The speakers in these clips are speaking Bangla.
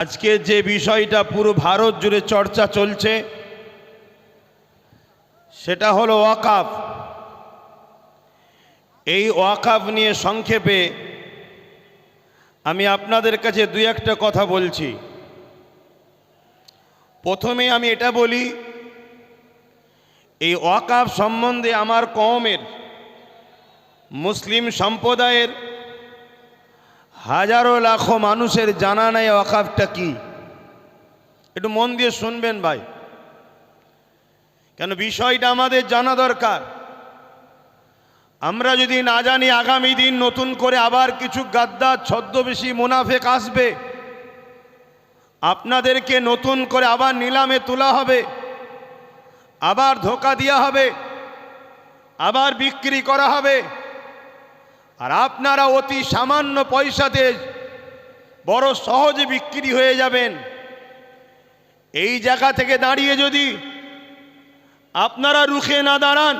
আজকে যে বিষয়টা পুরো ভারত জুড়ে চর্চা চলছে সেটা হলো ওয়াকফ। এই ওয়াকফ নিয়ে সংক্ষেপে আমি আপনাদের কাছে দুই একটা কথা বলছি। প্রথমে আমি এটা বলি, এই ওয়াকফ সম্বন্ধে আমার কওমের মুসলিম সম্প্রদায়ের হাজারো লাখো মানুষের জানা নাই ওয়াকফটা কি। একটু মন দিয়ে শুনবেন ভাই, কেন বিষয়টা আমাদের জানা দরকার। আমরা যদি না জানি, আগামী দিন নতুন করে আবার কিছু গাদ্দার ছদ্মবেশী মুনাফেক আসবে, আপনাদেরকে নতুন করে আবার নিলামে তোলা হবে, আবার ধোঁকা দেওয়া হবে, আবার বিক্রি করা হবে, আর আপনারা অতি সামান্য পয়সাতে বড় সহজে বিক্রি হয়ে যাবেন। এই জায়গা থেকে দাঁড়িয়ে যদি আপনারা রুখে না দাঁড়ান,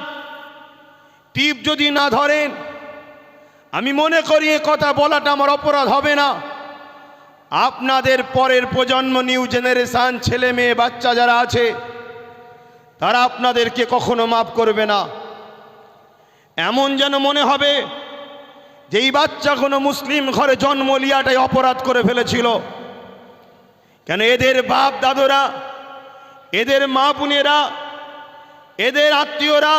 টিপ যদি না ধরেন, আমি মনে করি এ কথা বলাটা আমার অপরাধ হবে না। আপনাদের পরের প্রজন্ম, নিউ জেনারেশন, ছেলে মেয়ে বাচ্চা যারা আছে, তারা আপনাদেরকে কখনো মাফ করবে না। এমন যেন মনে হবে যে এই বাচ্চা কোনো মুসলিম ঘরে জন্ম লিয়াটাই অপরাধ করে ফেলেছিল। কেন এদের বাপ দাদুরা, এদের মা বোনেরা, এদের আত্মীয়রা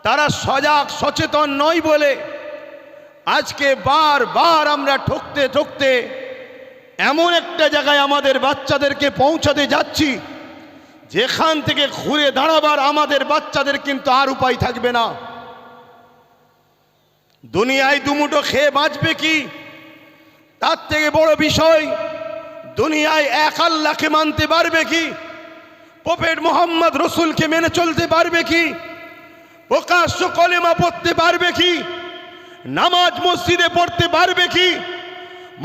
তারা সজাগ সচেতন নয় বলে আজকে বারবার আমরা ঠকতে ঠকতে এমন একটা জায়গায় আমাদের বাচ্চাদেরকে পৌঁছাতে যাচ্ছি যেখান থেকে ঘুরে দাঁড়াবার আমাদের বাচ্চাদের কিন্তু আর উপায় থাকবে না। দুনিয়ায় দুমুঠো খেয়ে বাঁচবে কি, তার থেকে বড় বিষয় দুনিয়ায় এক আল্লাহকে মানতে পারবে কি, প্রফেট মুহাম্মদ রসুলকে মেনে চলতে পারবে কি, প্রকাশ্য কলেমা পড়তে পারবে কি, নামাজ মসজিদে পড়তে পারবে কি,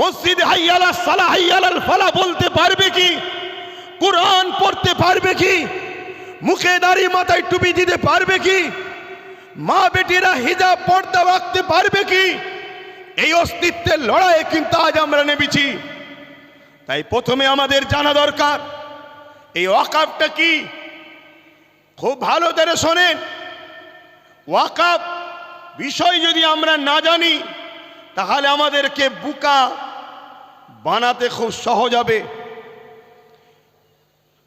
মসজিদে হাইয়া আলাস সালাহ হাইয়া আলাল ফালাহ বলতে পারবে কি, কোরআন পড়তে পারবে কি, মুখে দাড়ি মাথায় টুপি দিতে পারবে কি, মা বেটিরা হিজাব পর্দা রাখতে পারবে কি? এই অস্তিত্বের লড়াইয়ে কিন্তু আজ আমরা নেমেছি। তাই প্রথমে আমাদের জানা দরকার এই ওয়াকফটা কি। খুব ভালো করে শোনেন, ওয়াকফ বিষয় যদি আমরা না জানি তাহলে আমাদেরকে বোকা বানাতে খুব সহজ হবে।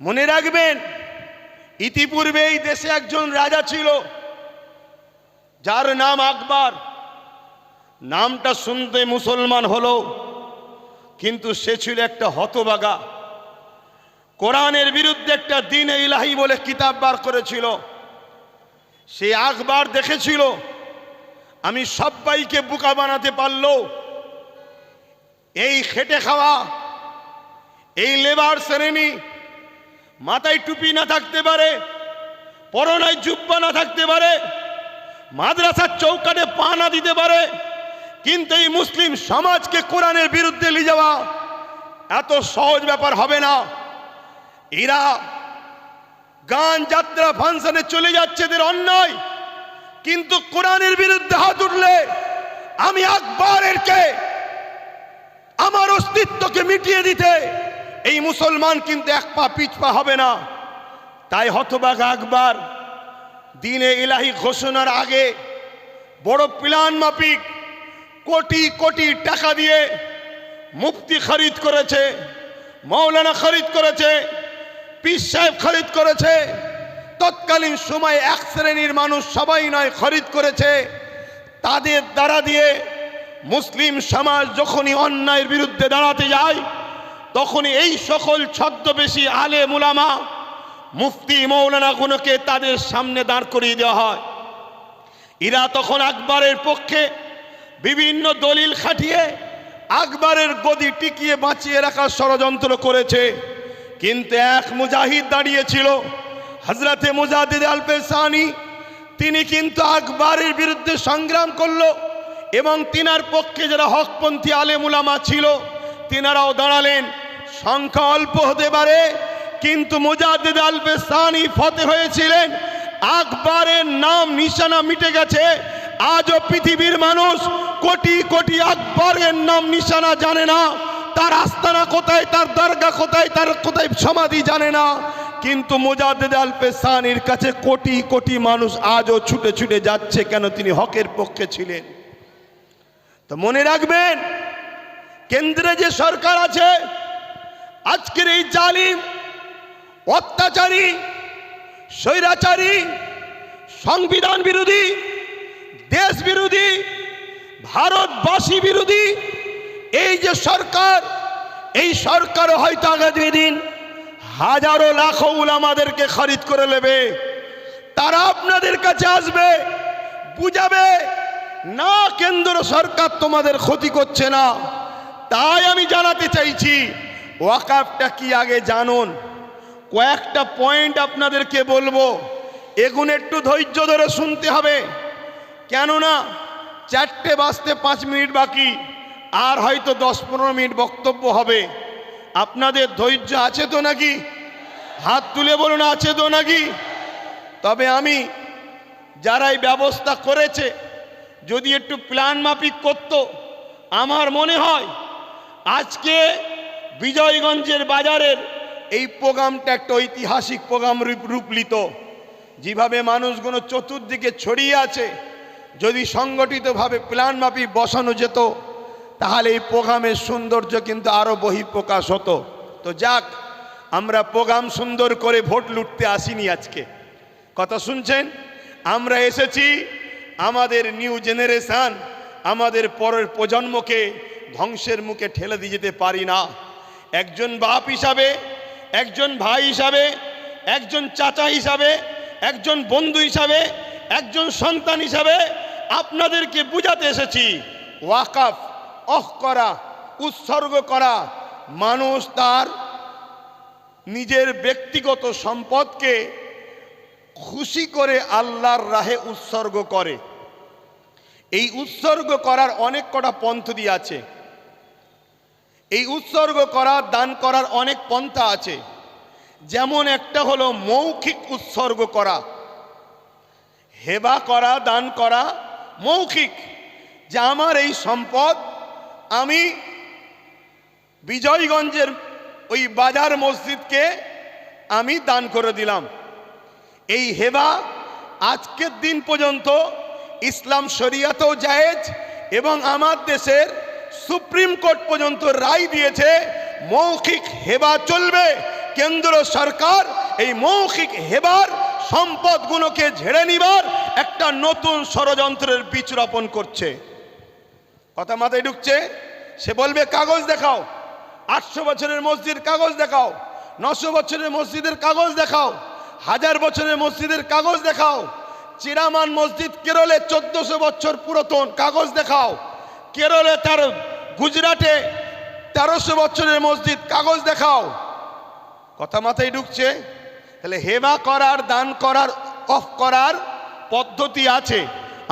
মনে রাখবেন, ইতিপূর্বে এই দেশে একজন রাজা ছিল যার নাম আকবর। নামটা শুনতে মুসলমান হলো, কিন্তু সে ছিল একটা হতভাগা। কোরআনের বিরুদ্ধে একটা দ্বীন-ই ইলাহি বলে কিতাব বার করেছিল। সে আকবর দেখেছিল আমি সবাইকে বোকা বানাতে পারলো, এই খেটে খাওয়া, এই লেবার শ্রেণী, মাথায় টুপি না থাকতে পারে, পরনায় জুব্বা না থাকতে পারে, মাদ্রাসার চৌকাঠে পা না দিতে পারে, কিন্তু এই মুসলিম সমাজকে কোরআনের বিরুদ্ধে নিয়ে যাওয়া এত সহজ ব্যাপার হবে না। এরা গান যাত্রা ফাংশনে চলে যাচ্ছে, এদের অন্যায়, কিন্তু কোরআনের বিরুদ্ধে হাত উঠলে আমি আকবরেরকে, আমার অস্তিত্বকে মিটিয়ে দিতে এই মুসলমান কিন্তু এক পা পিছপা হবে না। তাই হতভাগা আকবর দ্বীন-ই ইলাহি ঘোষণার আগে বড় প্ল্যান মাফিক কোটি কোটি টাকা দিয়ে মুফতি খরিদ করেছে, মৌলানা খরিদ করেছে, পীর সাহেব খরিদ করেছে। তৎকালীন সময়ে এক শ্রেণীর মানুষ, সবাই নয়, খরিদ করেছে। তাদের দ্বারা দিয়ে মুসলিম সমাজ যখনই অন্যায়ের বিরুদ্ধে দাঁড়াতে যায়, তখনই এই সকল ছদ্মবেশী আলেম উলামা, মুফতি, মৌলানাগুলোকে তাদের সামনে দাঁড় করিয়ে দেওয়া হয়। এরা তখন আকবরের পক্ষে বিভিন্ন দলিল খাটিয়ে আকবরের গদি টিকিয়ে বাঁচিয়ে রাখার ষড়যন্ত্র করেছে। কিন্তু এক মুজাহিদ দাঁড়িয়েছিল, হযরতে মুজাদ্দিদ আল-ফেসানি। তিনি কিন্তু আকবরের বিরুদ্ধে সংগ্রাম করলো এবং তিনার পক্ষে যারা হকপন্থী আলেম উলামা ছিল তিনারাও দাঁড়ালেন। সংখ্যা অল্প হতে পারে, কিন্তু মুজাদ্দিদ আল-ফেসানি ফতে হয়েছিলেন। আকবরের নাম নিশানা মিটে গেছে। আজও পৃথিবীর মানুষ কোটি কোটি আকবরের নাম নিশানা জানে না, তার আস্তানা কোথায়, তার দরগা কোথায়, তার কোথায় সমাধি জানে না, কিন্তু মুজাদ্দিদ আল-পেশানির কাছে কোটি কোটি মানুষ আজও ছুটে ছুটে যাচ্ছে। কেন? তিনি হকের পক্ষে ছিলেন। তো মনে রাখবেন, কেন্দ্রে যে সরকার আছে, আজকের এই জালিম, অত্যাচারী, স্বৈরাচারী, সংবিধান বিরোধী, দেশ বিরোধী, ভারতবাসী বিরোধী এই যে সরকার, এই সরকার হয়তো আগামী দিন হাজারো লাখো উলামাদেরকে খরিদ করে নেবে। তারা আপনাদের কাছে আসবে, বুঝাবে না কেন্দ্র সরকার তোমাদের ক্ষতি করছে না। তাই আমি জানাতে চাইছি, ওয়াকাফটা কি আগে জানুন। কয়েকটা পয়েন্ট আপনাদেরকে বলবো, এগুলো একটু ধৈর্য ধরে শুনতে হবে। কেননা 4টে বাজতে 5 মিনিট বাকি, আর হয়তো 10-15 মিনিট বক্তব্য হবে। আপনাদের ধৈর্য আছে তো নাকি? হাত তুলে বলুন, আছে তো নাকি? তবে আমি যারা এই ব্যবস্থা করেছে, যদি একটু প্ল্যান মাফিক করত, আমার মনে হয় আজকে বিজয়গঞ্জের বাজারের এই প্রোগ্রামটা একটা ঐতিহাসিক প্রোগ্রাম রূপ নিত। যেভাবে মানুষগুলো চতুর্দিকে ছড়িয়ে আছে, যদি সংগঠিতভাবে প্ল্যান মাফিক বসানো যেত, তাহলে এই প্রোগ্রামের সৌন্দর্য কিন্তু আরও বহিঃপ্রকাশ হতো। তো যাক, আমরা প্রোগ্রাম সুন্দর করে ভোট লুটতে আসিনি আজকে। কথা শুনছেন? আমরা এসেছি আমাদের নিউ জেনারেশন, আমাদের পরের প্রজন্মকে ধ্বংসের মুখে ঠেলে দিয়ে যেতে পারি না। একজন বাপ হিসাবে, একজন ভাই হিসাবে, একজন চাচা হিসাবে, একজন বন্ধু হিসাবে, একজন সন্তান হিসাবে আপনাদেরকে বুঝাতে এসেছি, ওয়াকাফ অফ করা, উৎসর্গ করা, মানুষ তার নিজের ব্যক্তিগত সম্পদকে খুশি করে আল্লাহর রাহে উৎসর্গ করে। এই উৎসর্গ করার অনেক কটা পদ্ধতি আছে। এই উৎসর্গ করা, দান করার অনেক পন্থা আছে। যেমন একটা হলো মৌখিক উৎসর্গ করা, হেবা করা, দান করা মৌখিক, যে আমার এই সম্পদ আমি বিজয়গঞ্জের ওই বাজার মসজিদকে আমি দান করে দিলাম। এই হেবা আজকের দিন পর্যন্ত ইসলাম শরিয়াতেও জায়েজ, এবং আমার দেশের সুপ্রিম কোর্ট পর্যন্ত রায় দিয়েছে মৌখিক হেবা চলবে। কেন্দ্র সরকার এই মৌখিক হেবার সম্পদগুলোকে ঝেড়ে নিবার একটা নতুন ষড়যন্ত্রের বীজ রোপণ করছে। কথা মাথায় ঢুকছে? সে বলবে কাগজ দেখাও, 800 বছরের মসজিদ কাগজ দেখাও, 900 বছরের মসজিদের কাগজ দেখাও, 1000 বছরের মসজিদের কাগজ দেখাও, চিরামান মসজিদ কেরলে 1400 বছর পুরাতন কাগজ দেখাও, কেরলে তার গুজরাটে 1300 বছরের মসজিদ কাগজ দেখাও। কথা মাথায় ঢুকছে? তাহলে হেবা করার, দান করার, অফ করার পদ্ধতি আছে।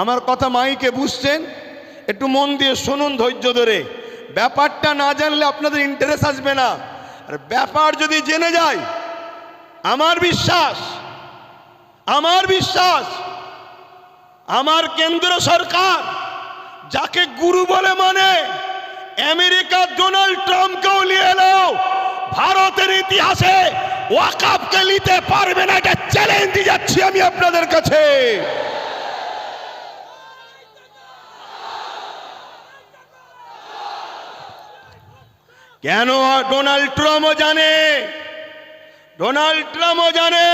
আমার কথা মাইকে বুঝছেন? একটু মন দিয়ে শুনুন, ধৈর্য ধরে। ব্যাপারটা না জানলে আপনাদের ইন্টারেস্ট আসবে না। আর ব্যাপার যদি জেনে যায়, আমার বিশ্বাস আমার কেন্দ্র সরকার যাকে গুরু বলে মানে, আমেরিকা ডোনাল্ড ট্রাম্পকেও নিয়ে এলো, ভারতের ইতিহাসে ওয়াকাফকে নিতে পারবে না, এটা চ্যালেঞ্জ দিয়ে যাচ্ছি আমি আপনাদের কাছে। কেন? ডোনাল্ড ট্রাম্পও জানে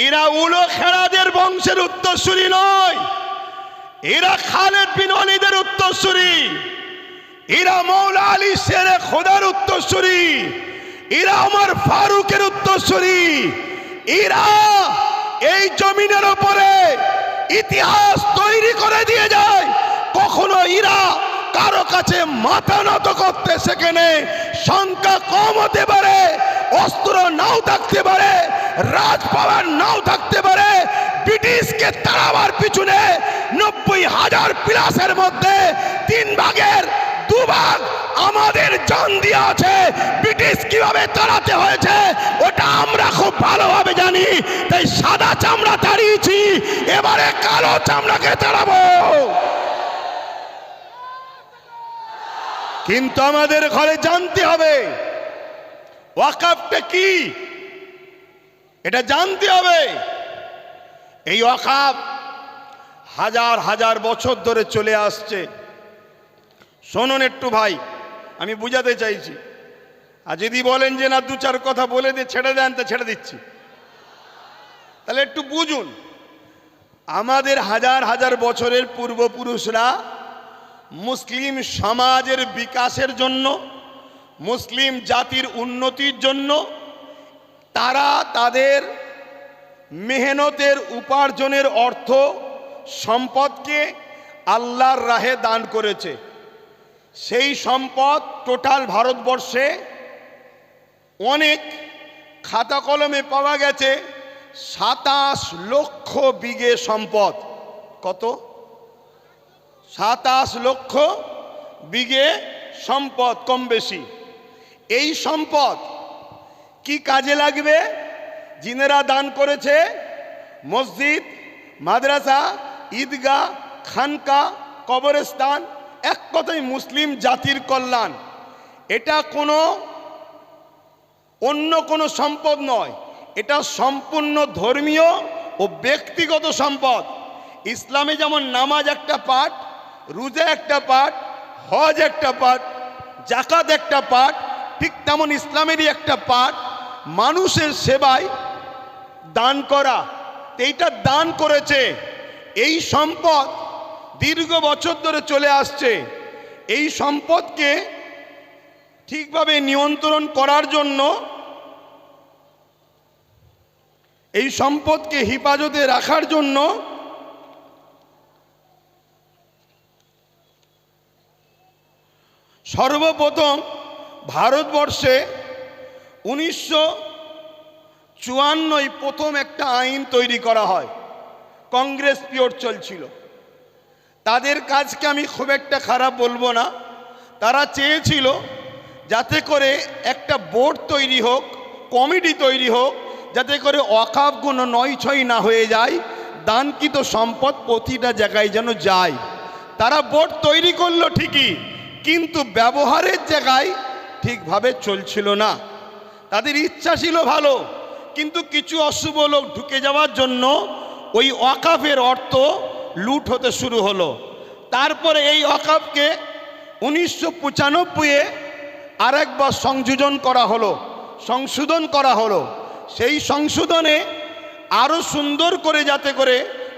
এরা উলো খেরাদের বংশের উত্তরসূরি নয়, এরা খালেদ বিন ওয়ালিদের উত্তরসূরি, এরা মৌলা আলী শেরে খোদার উত্তরসূরি, এরা ওমর ফারুকের উত্তরসূরি। এরা এই জমিনের উপরে ইতিহাস তৈরি করে দিয়ে যায়। কখনো এরা কারো কাছে মাথা নত করতে সেখানে সংখ্যা কম হতে পারে, অস্ত্র নাও থাকতে পারে, রাজপাওয়ার নাও থাকতে পারে। ব্রিটিশকে তাড়াবার পিছনে 90,000 প্লাসের মধ্যে 3 ভাগের 2 ভাগ আমাদের জান দিয়ে আছে। ব্রিটিশ কিভাবে তাড়াতে হয়েছে ওটা আমরা খুব ভালোভাবে জানি। তাই সাদা চামড়া তাড়িয়েছি, এবারে কালো চামড়াকে তাড়াবো। কিন্তু আমাদের ঘরে জানতে হবে ওয়াকফটা কি, এটা জানতে হবে। এই ওয়াকফ হাজার হাজার বছর ধরে চলে আসছে। শুনুন একটু ভাই, আমি বুঝাতে চাইছি, আর যদি বলেন যে না দু চার কথা বলে দিয়ে ছেড়ে দেন, তা ছেড়ে দিচ্ছি, তাহলে একটু বুঝুন। আমাদের হাজার হাজার বছরের পূর্বপুরুষরা মুসলিম সমাজের বিকাশের জন্য, মুসলিম জাতির উন্নতির জন্য তারা তাদের মেহনতের উপার্জনের অর্থ সম্পদকে আল্লাহর রাহে দান করেছে। সেই সম্পদ টোটাল ভারতবর্ষে অনেক খাতা কলমে পাওয়া গেছে 27 লক্ষ বিঘে সম্পদ। কত? 27 লক্ষ বিঘে সম্পদ, কম বেশি। এই সম্পদ কি কাজে লাগবে? যিনারা দান করেছে মসজিদ, মাদ্রাসা, ঈদগাহ, খানকা, কবরস্থান, এক কথায় মুসলিম জাতির কল্যাণ। এটা কোনো অন্য কোনো সম্পদ নয়, এটা সম্পূর্ণ ধর্মীয় ও ব্যক্তিগত সম্পদ। ইসলামে যেমন নামাজ একটা পার্ট, রোজা একটা পার্ট, হজ একটা পার্ট, জাকাত একটা পার্ট, ঠিক তেমন ইসলামেরই একটা পার্ট মানুষের সেবায় দান করা। এইটা দান করেছে। এই সম্পদ দীর্ঘ বছর ধরে চলে আসছে। এই সম্পদকে ঠিকভাবে নিয়ন্ত্রণ করার জন্য, এই সম্পদকে হেফাজতে রাখার জন্য সর্বপ্রথম ভারতবর্ষে 1954 প্রথম একটা আইন তৈরি করা হয়। কংগ্রেস পিরিয়ড চলছিল। তাদের কাজকে আমি খুব একটা খারাপ বলবো না। তারা চেয়েছিল যাতে করে একটা বোর্ড তৈরি হোক, কমিটি তৈরি হোক, যাতে করে ওয়াকফগুলো নয়-ছয় না হয়ে যায়, দানকৃত সম্পদ প্রতিটা জায়গায় যেন যায়। তারা বোর্ড তৈরি করলো ঠিকই, কিন্তু ব্যবহারের জায়গায় ঠিকভাবে চলছিল না। তাদের ইচ্ছা ছিল ভালো, কিন্তু কিছু অশুভ লোক ঢুকে যাওয়ার জন্য ওই ওয়াকফের অর্থ লুট হতে শুরু হলো। তারপরে এই ওয়াকফকে 1995-এ আরেকবার সংশোধন করা হলো। সেই সংশোধনে আরও সুন্দর করে যাতে করে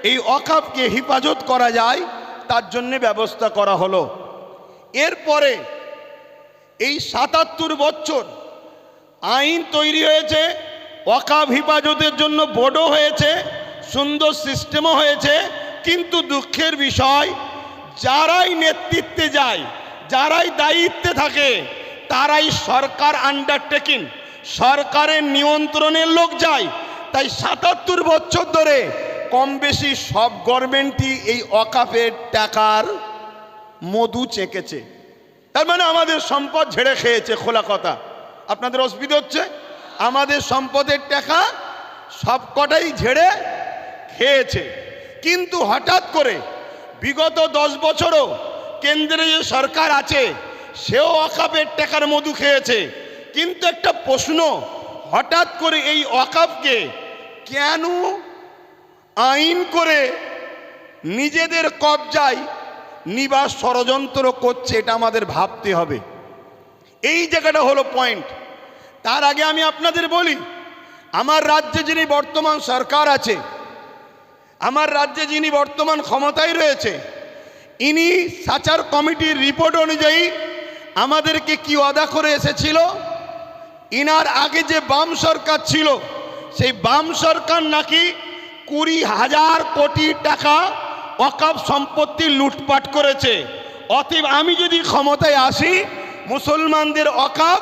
এই ওয়াকফকে হেফাজত করা যায় তার জন্য ব্যবস্থা করা হলো। এরপরে এই 77 বছর আইন তৈরি হয়েছে, ওয়াকফ হেফাজতের জন্য বোর্ডও হয়েছে, সুন্দর সিস্টেমও হয়েছে, কিন্তু দুঃখের বিষয় যারাই নেতৃত্বে যায়, যারাই দায়িত্বে থাকে, তারাই সরকার আন্ডারটেকিং, সরকারের নিয়ন্ত্রণের লোক যায়। তাই 77 বছর ধরে কম বেশি সব গভর্নমেন্টই এই ওয়াকফের টাকার মধু চেকেছে। তার মানে আমাদের সম্পদ ঝেড়ে খেয়েছে। খোলা কথা, আপনাদের অসুবিধা হচ্ছে? আমাদের সম্পদের টাকা সব কটাই ঝেড়ে খেয়েছে। কিন্তু হঠাৎ করে বিগত 10 বছরও কেন্দ্রে যে সরকার আছে সেও ওয়াকফের টাকার মধু খেয়েছে। কিন্তু একটা প্রশ্ন, হঠাৎ করে এই ওয়াকফকে কেন আইন করে নিজেদের কবজায় নিবাস ষড়যন্ত্র করছে, এটা আমাদের ভাবতে হবে। এই জায়গাটা হলো পয়েন্ট। তার আগে আমি আপনাদের বলি, আমার রাজ্যে যিনি বর্তমান সরকার আছে, আমার রাজ্যে যিনি বর্তমান ক্ষমতায় রয়েছে, ইনি সাচার কমিটির রিপোর্ট অনুযায়ী আমাদেরকে কি ওয়াদা করে এসেছিল, ইনার আগে যে বাম সরকার ছিল সেই বাম সরকার নাকি 20,000 কোটি টাকা ওয়াকফ সম্পত্তি লুটপাট করেছে। অতএব আমি যদি ক্ষমতায় আসি মুসলমানদের ওয়াকফ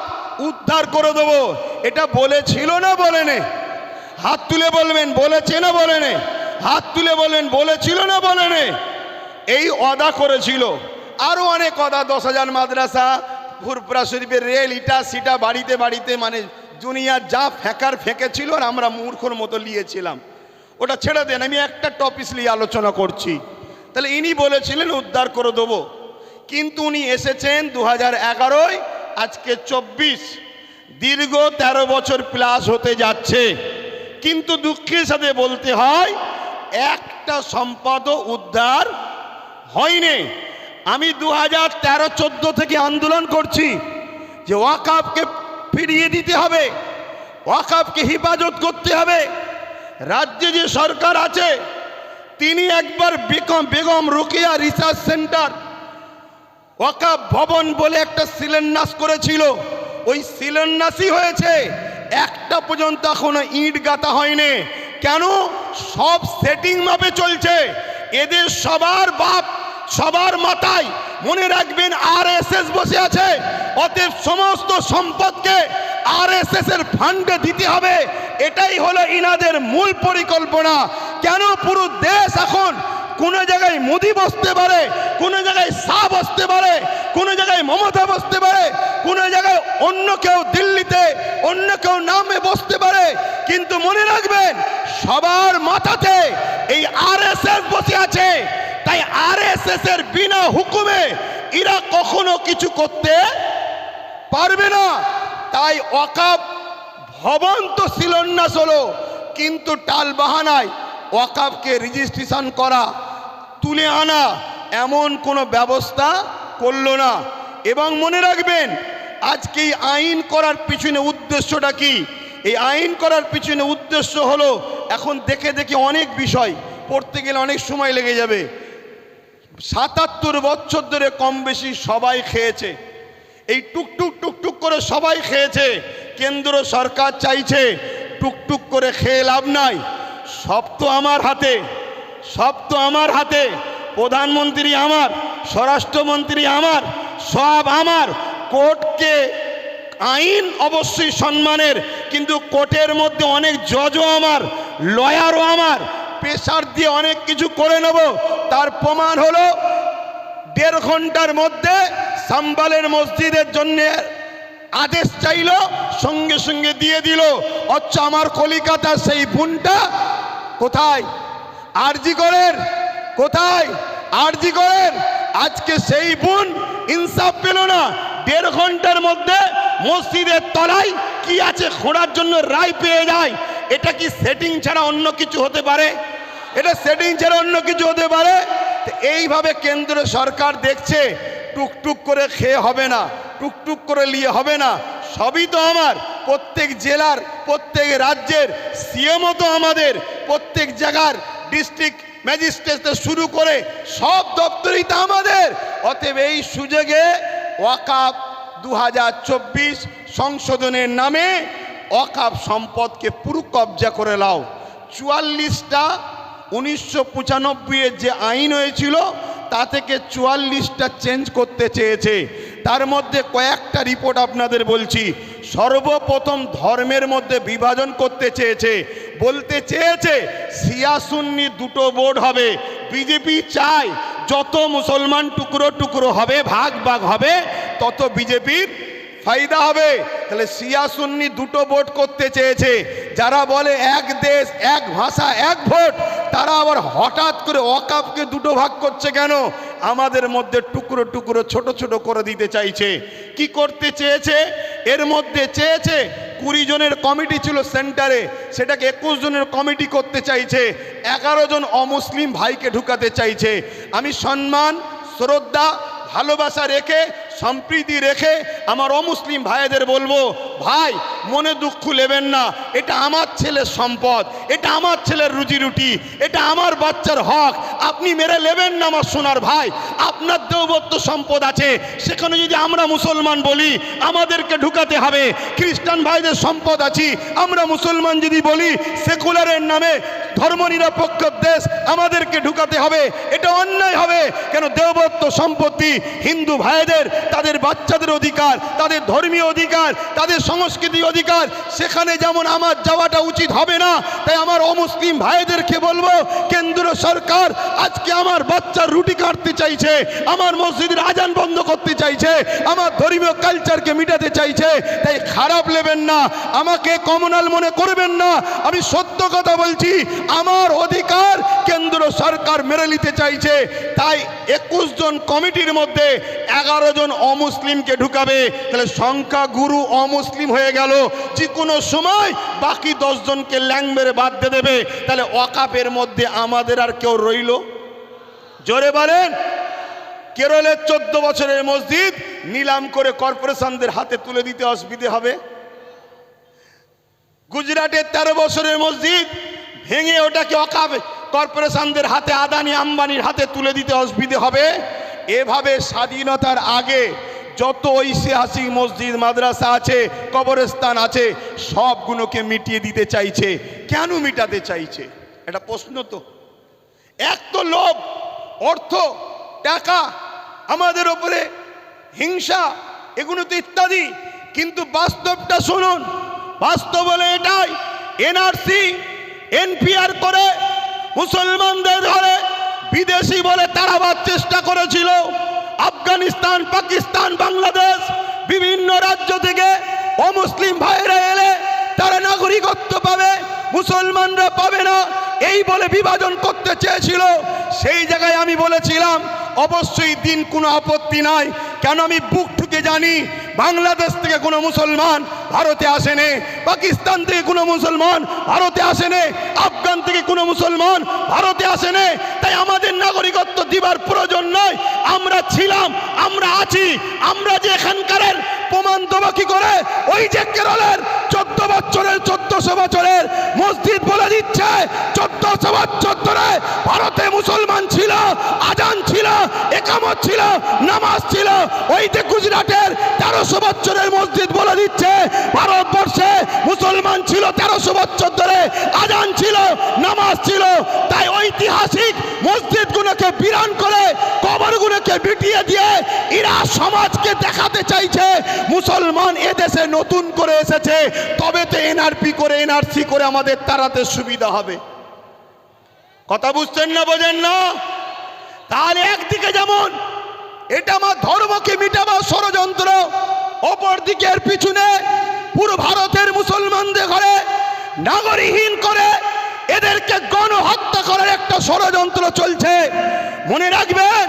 উদ্ধার করে দেব। এটা বলেছিল না বলেনি? হাত তুলে বলবেন বলেছে না বলেনি? হাত তুলে বলবেন বলেছিল না বলেনি? এই ওয়াদা করেছিল। আরও অনেক ওয়াদা, 10,000 মাদ্রাসা, ফুরফুরা শরীফের রেল, ইটা সিটা বাড়িতে বাড়িতে, মানে দুনিয়া যা ফেঁকেছিল আর আমরা মূর্খর মতো নিয়েছিলাম। ওটা ছেড়ে দেন, আমি একটা টপিক নিয়ে আলোচনা করছি। তাহলে ইনি বলেছিলেন উদ্ধার করে দেবো, কিন্তু উনি এসেছেন 2011, আজকে 24, দীর্ঘ 13 বছর প্লাস হতে যাচ্ছে। কিন্তু দুঃখের সাথে বলতে হয় একটা সম্পদও উদ্ধার হয়নি। আমি 2013-14 থেকে আন্দোলন করছি যে ওয়াকফকে ফিরিয়ে দিতে হবে, ওয়াকফকে হেফাজত করতে হবে। রাজ্যে যে সরকার আছে তিনি একবার বেগম রোকেয়া রিসার্চ সেন্টার ওয়াকফ ভবন বলে একটা শিলান্যাস করেছিল, ওই শিলান্যাসই হয়েছে, একটা পর্যন্ত এখনো ইট গাঁথা হয়নি। কেন? সব সেটিং মাপে চলছে। এদের সবার বাপ, সবার মাথায় মনে রাখবেন আরএসএস বসে আছে। অতএব সমস্ত সম্পদকে আরএসএস এর ফান্ডে দিতে হবে, এটাই হলো ইনাদের মূল পরিকল্পনা। কেন? পুরো দেশ এখন কোন জায়গায় মোদি বসতে পারে, কোন জায়গায় শাহ বসতে পারে, কোন জায়গায় মমতা বসতে পারে, কোন জায়গায় অন্য কেউ দিল্লিতে অন্য কেউ নামে বসতে পারে। কিন্তু মনে রাখবেন সবার মাথাতে এই আরএসএস বসে আছে। তাই আরএসএস এর বিনা হুকুমে এরা কখনো কিছু করতে পারবে না। তাই ওয়াকফ ভবন তো শিলান্যাস হলো, কিন্তু টাল বাহানায় ওয়াকফকে রেজিস্ট্রেশন করা, তুলে আনা এমন কোনো ব্যবস্থা করলো না। এবং মনে রাখবেন আজকে এই আইন করার পিছনে উদ্দেশ্যটা কি? এই আইন করার পিছনে উদ্দেশ্য হলো, এখন দেখে দেখে অনেক বিষয় পড়তে গেলে অনেক সময় লেগে যাবে। 77 বছর ধরে কম বেশি সবাই খেয়েছে, এই টুকটুক টুকটুক করে সবাই খেয়েছে। কেন্দ্র সরকার চাইছে টুকটুক করে খেয়ে লাভ নাই, সব তো আমার হাতে, সব তো আমার হাতে। প্রধানমন্ত্রী আমার, স্বরাষ্ট্রমন্ত্রী আমার, সব আমার। কোর্টকে আইন অবশ্যই সম্মানের, কিন্তু কোর্টের মধ্যে অনেক জজও আমার, লয়ারও আমার। প্রেসার দিয়ে অনেক কিছু করে নেব। তার প্রমাণ হলো 1.5 ঘন্টার মধ্যে সাম্বালের মসজিদের জন্য আদেশ চাইল, সঙ্গে সঙ্গে দিয়ে দিল। আচ্ছা, আমার কলিকাতা সেই বোনটা কোথায়? আরজি করেন কোথায়? আরজি করেন। আজকে সেই বোন ইনসাফ পেল না। 1.5 ঘন্টার মধ্যে মসজিদের তলায় কি আছে খোঁড়ার জন্য রায় পেয়ে যায়। এটা কি সেটিং ছাড়া অন্য কিছু হতে পারে? এটা সেটিং ছাড়া অন্য কিছু হতে পারে? এইভাবে কেন্দ্র সরকার দেখছে টুকটুক করে খেয়ে হবে না, টুকটুক করে নিয়ে হবে না। সবই তো আমার, প্রত্যেক জেলার প্রত্যেক রাজ্যের সিএমও তো আমাদের, প্রত্যেক জায়গার ডিস্ট্রিক্ট ম্যাজিস্ট্রেট শুরু করে সব দপ্তরই তো আমাদের। অতএব এই সুযোগে ওয়াকফ 2024 সংশোধনের নামে ওয়াকফ সম্পদকে পুরো কবজা করে নাও। 44টা 1995 যে আইন হয়েছিল তা থেকে 44টা চেঞ্জ করতে চেয়েছে। তার মধ্যে কয়েকটা রিপোর্ট আপনাদের বলছি। সর্বপ্রথম ধর্মের মধ্যে বিভাজন করতে চেয়েছে, বলতে চেয়েছে শিয়া সুন্নি দুটো বোর্ড হবে। বিজেপি চায় যত মুসলমান টুকরো টুকরো হবে, ভাগ ভাগ হবে, তত বিজেপির ফায়দা হবে। তাহলে শিয়া সুন্নি দুটো ভোট করতে চেয়েছে। যারা বলে এক দেশ এক ভাষা এক ভোট, তারা আবার হঠাৎ করে ওয়াকফকে দুটো ভাগ করছে কেন? আমাদের মধ্যে টুকরো টুকরো ছোট ছোট করে দিতে চাইছে। কি করতে চেয়েছে? এর মধ্যে চেয়েছে 20 জনের কমিটি ছিল সেন্টারে, সেটাকে 21 জনের কমিটি করতে চাইছে। 11 জন অমুসলিম ভাইকে ঢুকাতে চাইছে। আমি সম্মান, শ্রদ্ধা, ভালোবাসা রেখে, সম্প্রীতি রেখে আমার অমুসলিম ভাইদের বলবো, ভাই মনে দুঃখ নেবেন না, এটা আমার ছেলের সম্পদ, এটা আমার ছেলের রুজি রুটি, এটা আমার বাচ্চার হক, আপনি মেরে নেবেন না আমার সোনার ভাই। আপনার দেবত্ব সম্পদ আছে, সেখানে যদি আমরা মুসলমান বলি আমাদেরকে ঢুকাতে হবে। খ্রিস্টান ভাইদের সম্পদ আছে, আমরা মুসলমান যদি বলি সেকুলারের নামে ধর্মনিরপেক্ষ দেশ আমাদেরকে ঢুকাতে হবে। এটা অন্যায় হবে। কেন? দেবত্ব সম্পত্তি হিন্দু ভাইদের, তাদের বাচ্চাদের অধিকার, তাদের ধর্মীয় অধিকার, তাদের সংস্কৃতি অধিকার, সেখানে যেমন আমার যাওয়াটা উচিত হবে না, তাই আমার অমুসলিম ভাইদেরকে বলবো, কেন্দ্র সরকার আজকে আমার বাচ্চার রুটি কাটতে চাইছে, আমার মসজিদের আজান বন্ধ করতে চাইছে, আমার ধর্মীয় কালচারকে মিটাতে চাইছে, তাই খারাপ নেবেন না, আমাকে কমনাল মনে করবেন না। আমি সত্য কথা বলছি, আমার অধিকার কেন্দ্র সরকার মেরে নিতে চাইছে, তাই 21 জন কমিটির মধ্যে 11 জন অমুসলিমকে ঢুকাবে, তাহলে সংখ্যা গুরু অমুসলিম হয়ে গেল। যে কোনো সময় বাকি 10 জনকে ল্যাং মেরে বাদ দিয়ে দেবে, তাহলে ওয়াকাফের মধ্যে আমাদের আর কেউ রইল? জোরে বলেন। কেরলের 14 বছরের মসজিদ নিলাম করে কর্পোরেশনদের হাতে তুলে দিতে অসুবিধে হবে? গুজরাটের 13 বছরের মসজিদ ভেঙে ওটাকে ওয়াকাফ কর্পোরেশনদের হাতে, আদানি আম্বানির হাতে তুলে দিতে অসুবিধে হবে? এভাবে স্বাধীনতার আগে যত ঐতিহাসিক মসজিদ মাদ্রাসা আছে, কবরস্থান আছে, সবগুলোকে মিটিয়ে দিতে চাইছে। কেন মিটাতে চাইছে? এটা প্রশ্ন তো। এক তো লোভ, অর্থ, টাকা, আমাদের ওপরে হিংসা, এগুলো তো ইত্যাদি। কিন্তু বাস্তবটা শুনুন, বাস্তব বলে এটাই, এনআরসি এনপিআর করে মুসলমানদের ধরে বিদেশি বলে তাড়াবার চেষ্টা করেছিল। আফগানিস্তান, পাকিস্তান, বাংলাদেশ বিভিন্ন রাজ্য থেকে অমুসলিম ভাইরা এলে তারা নাগরিকত্ব পাবে, মুসলমানরা পাবে না, এই বলে বিভাজন করতে চেয়েছিল। সেই জায়গায় আমি বলেছিলাম অবশ্যই দিন কোনো আপত্তি নাই, কেন আমি বুক ঠুকে জানি বাংলাদেশ থেকে কোনো মুসলমান ভারতে আসেনি, পাকিস্তান থেকে কোনো মুসলমান ভারতে আসেনি, আফগান থেকে কোনো মুসলমান ভারতে আসেনি। তাই আমাদের নাগরিকত্ব দিবার প্রয়োজন নয়। আমরা ছিলাম, আমরা আছি, আমরা যে এখানকার প্রমাণ দেবো কি করে? ওই যে কেরলের 1400 বছরের মসজিদ বলে দিচ্ছে 1400 বছর ধরে ভারতে মুসলমান ছিল, আজান ছিল, একামত ছিল, নামাজ ছিল। ওই যে গুজরাটের 1300 বছরের মসজিদ বলে দিচ্ছে ভারতবর্ষে মুসলমান ছিল 1300 বছর ধরে, আজান ছিল, নামাজ ছিল। তাই ঐতিহাসিক মসজিদগুলোকে বিরান করে, কবরগুলোকে বিটিয়ে দিয়ে এরা সমাজকে দেখাতে চাইছে মুসলমান এদেশে নতুন করে এসেছে, তবে তো এনআরপি করে, এনআরসি করে আমাদের তাড়াতে সুবিধা হবে। কথা বুঝছেন না, বোঝেন না? তাহলে একদিকে যেমন এটা আমার ধর্মকে মিটাবার ষড়যন্ত্র, অপর দিকে এর পিছনে পুরো ভারতের মুসলমানদের ঘরে নাগরিকহীন করে এদেরকে গণহত্যা করার একটা ষড়যন্ত্র চলছে। মনে রাখবেন,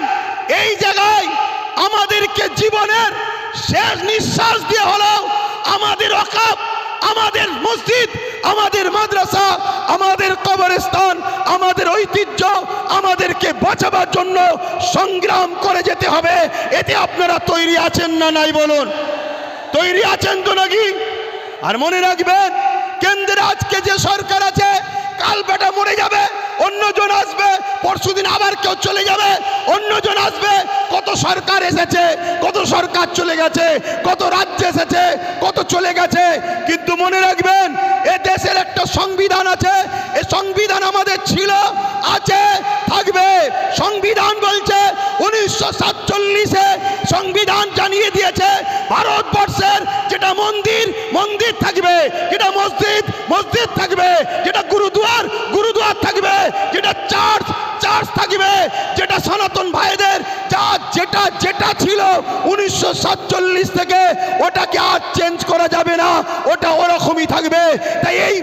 এই জায়গায় আমাদেরকে জীবনের শেষ নিঃশ্বাস দিয়ে হলেও আমাদের ওয়াকাফ, আমাদের মসজিদ, আমাদের মাদ্রাসা, আমাদের কবরস্থান, আমাদের ঐতিহ্য আমাদেরকে বাঁচাবার জন্য সংগ্রাম করে যেতে হবে। এতে আপনারা তৈরি আছেন না নাই বলুন? তৈরি আছেন তো নাকি? আর মনে রাখবেন, কেন্দ্রে আজকে যে সরকার আছে, কাল বেটা মরে যাবে, অন্যজন আসবে, পরশুদিন আবার কেউ চলে যাবে, অন্যজন আসবে। কত সরকার এসেছে, কত সরকার চলে গেছে, কত রাজ্য এসেছে, কত চলে গেছে। কিন্তু মনে রাখবেন, এ দেশের একটা সংবিধান আছে, এই সংবিধান আমাদের ছিল, আছে, থাকবে। সংবিধান বলছে 1947-এ সংবিধান জানিয়ে দিয়েছে ভারতবর্ষের যেটা মন্দির, মন্দির থাকবে, যেটা মসজিদ, মসজিদ থাকবে, যেটা গুরুদুয়ার, গুরুদুয়ার থাকবে, যেটা চার্চ, চার্চ থাকবে, যেটা সনাতন ভাইদের যা যেটা যেটা ছিল 1947 থেকে ওটাকে আর চেঞ্জ করা যাবে না, ওটা ওরকমই থাকবে। তাই এই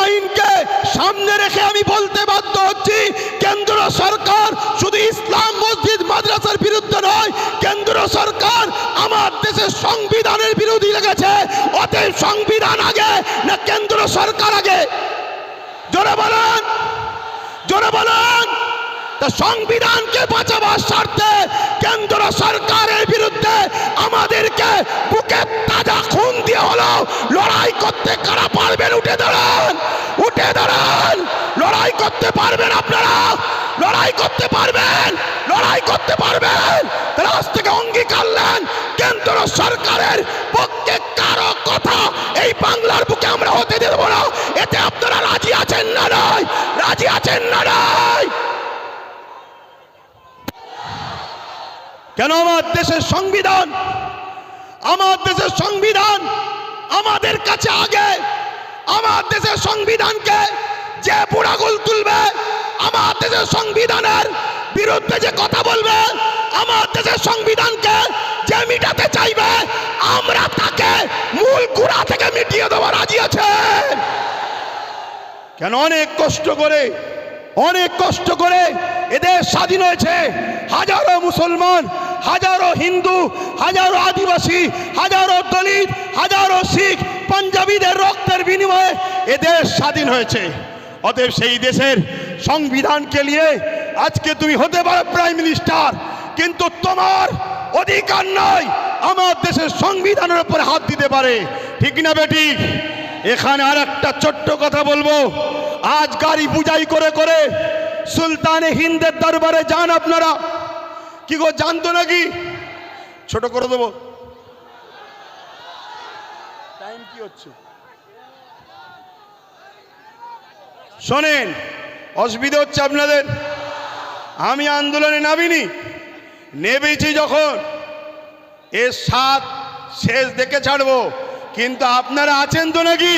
আইনকে সামনে রেখে আমি বলতে বাধ্য হচ্ছি, কেন্দ্র সরকার শুধু ইসলাম মসজিদ মাদ্রাসার বিরুদ্ধে নয়, কেন্দ্র সরকার আমার দেশের সংবিধানের বিরোধী লেগেছে। অতএব সংবিধান আগে না কেন্দ্র সরকার আগে? জোরে বলেন, জোরে বলেন। তা সংবিধানকে বাঁচাবার স্বার্থে কেন্দ্র সরকারের বিরুদ্ধে আমাদেরকে বুকে তাজা খুন দিয়ে হলো লড়াই করতে কারা পারবেন? উঠে দাঁড়ান, উঠে দাঁড়ান। লড়াই করতে পারবেন আপনারা? লড়াই করতে পারবেন? লড়াই করতে পারবেন? তাহলে আজ থেকে অঙ্গীকার নেন, কেন্দ্র সরকারের পক্ষে কারো কথা এই বাংলার বুকে আমরা হতে দেব না। এতে আপনারা রাজি আছেন না নাই? রাজি আছেন না নাই? কেন? আমার দেশের সংবিধান, আমার দেশের সংবিধান আমার দেশের সংবিধানকে যে বুড়াগুল তুলবে, আমার দেশের সংবিধানের বিরুদ্ধে যে কথা বলবে, আমার দেশের সংবিধানকে যে মিটাতে চাইবে, আমরা তাকে মূল গোড়া থেকে মিটিয়ে দেওয়া রাজি আছেন। কেন অনেক কষ্ট করে এদের স্বাধীন হয়েছে। হাজারো মুসলমান, হাজারো হিন্দু, হাজারো আদিবাসী, হাজারো দলিত, হাজারো শিখ, পাঞ্জাবিদের রক্তের বিনিময়ে এদের স্বাধীন হয়েছে। অতএব সেই দেশের সংবিধানকে নিয়ে আজকে তুমি হতে পারো প্রাইম মিনিস্টার, কিন্তু তোমার অধিকার নয় আমার দেশের সংবিধানের উপর হাত দিতে পারে। ঠিক না বেটি? এখানে আর একটা ছোট্ট কথা বলবো। আজ গাড়ি বুঝাই করে করে সুলতানে হিন্দের দরবারে যান আপনারা। কি গো, জানতো নাকি? ছোট করে দেবো, টাইম কি হচ্ছে? শোনেন, অসুবিধা হচ্ছে আপনাদের। আমি আন্দোলনে নামিনি, নেমেছি যখন এর সাত শেষ দেখে ছাড়বো। কিন্তু আপনারা আছেন তো নাকি?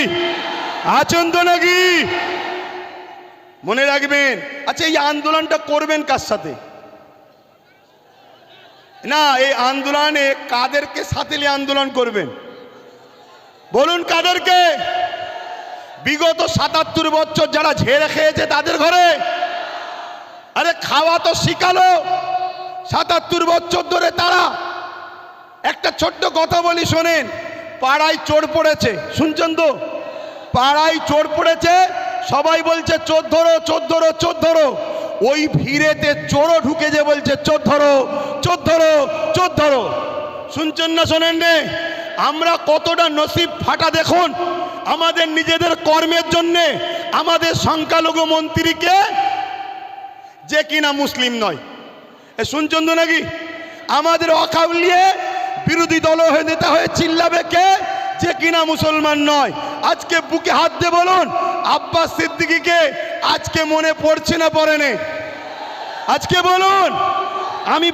মনে রাখবেন। আচ্ছা, এই আন্দোলনটা করবেন কার সাথে? না, এই আন্দোলনে কাদেরকে সাথে নিয়ে আন্দোলন করবেন বলুন? কাদেরকে? বিগত ৭৭ বছর যারা ঝেড়ে খেয়েছে তাদের ঘরে? আরে খাওয়া তো শিখালো ৭৭ বছর ধরে তারা। একটা ছোট্ট কথা বলি শোনেন। পাড়ায় চোর পড়েছে, শুনছেন তো? পাড়ায় চোর পড়েছে, সবাই বলছে চোর ধরো, চোর ধরো, চোর ধরো। ওই ভিড়েতে চোরও ঢুকে যে বলছে চোর ধরো, চোর ধরো, চোর ধরো। শুনছেন না শোনেন রে? আমরা কতটা নসিব ফাটা দেখুন। আমাদের নিজেদের কর্মের জন্যে আমাদের সংখ্যালঘু মন্ত্রীকে, যে কিনা মুসলিম নয়, শুনছেন তো নাকি? আমাদের ওয়াকফ নিয়ে বিরোধী দল হয়ে নেতা হয়ে চিল্লাবে কে? যে কিনা মুসলমান নয়। আজকে বুকে হাত দিয়ে বলুন, আব্বাস সিদ্দিকীকে আজকে মনে পড়ছে না পড়েনি? আজকে বলুন। আমি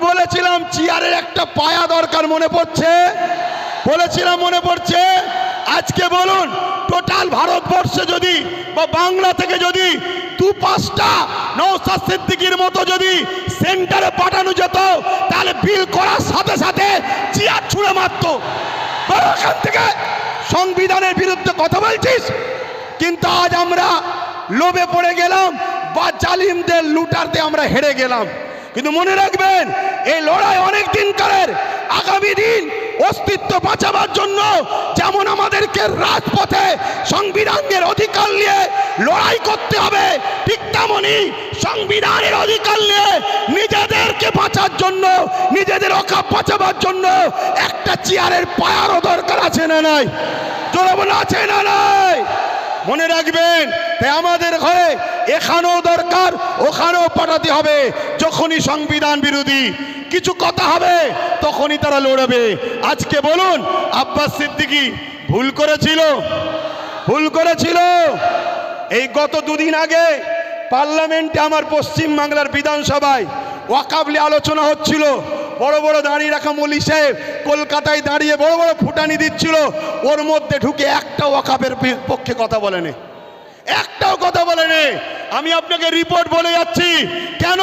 বলেছিলাম চেয়ারের একটা পায়া দরকার, মনে পড়ছে? বলেছিলাম, মনে পড়ছে? আজকে বলুন, টোটাল ভারতবর্ষে যদি বা বাংলা থেকে যদি ২-৫টা নওশাদ সিদ্দিকীর মতো যদি সেন্টারে পাঠানো যেত, তাহলে বিল করার সাথে সাথে চেয়ার ছুঁড়ে মারত। এখান থেকে সংবিধানের বিরুদ্ধে কথা বলছিস? কিন্তু আজ আমরা লোভে পড়ে গেলাম বা জালিমদের লুটারতে আমরা হেরে গেলাম। কিন্তু মনে রাখবেন, এই লড়াই অনেক দিনকারের। আগামী দিন অস্তিত্ব বাঁচাবার জন্য যেমন আমাদেরকে রাজপথে সংবিধানের অধিকার নিয়ে লড়াই করতে হবে, ঠিক তেমনি সংবিধানের অধিকার নিয়ে নিজেদেরকে বাঁচার জন্য, নিজেদের ওয়াকফ বাঁচাবার জন্য একটা চেয়ারের পায়ারও দরকার আছে না নাই? জোরে বলে আছে না নাই? মনে রাখবেন, তাই আমাদের ঘরে এখানেও দরকার, ওখানেও পাঠাতে হবে। যখনই সংবিধান বিরোধী কিছু কথা হবে তখনই তারা লড়বে। আজকে বলুন, আব্বাস সিদ্দিকী ভুল করেছিল। এই গত দুদিন আগে পার্লামেন্টে আমার পশ্চিম বাংলার বিধানসভায় ওয়াকফ নিয়ে আলোচনা হচ্ছিল। বড় বড় দাঁড়িয়ে রাখা মৌলী সাহেব কলকাতায় দাঁড়িয়ে বড় বড় ফুটানি দিচ্ছিল। ওর মধ্যে ঢুকে একটা ওয়াকফের পক্ষে কথা বলেনি, একটাও কথা বলেনি। আমি আপনাকে রিপোর্ট বলে যাচ্ছি। কেন?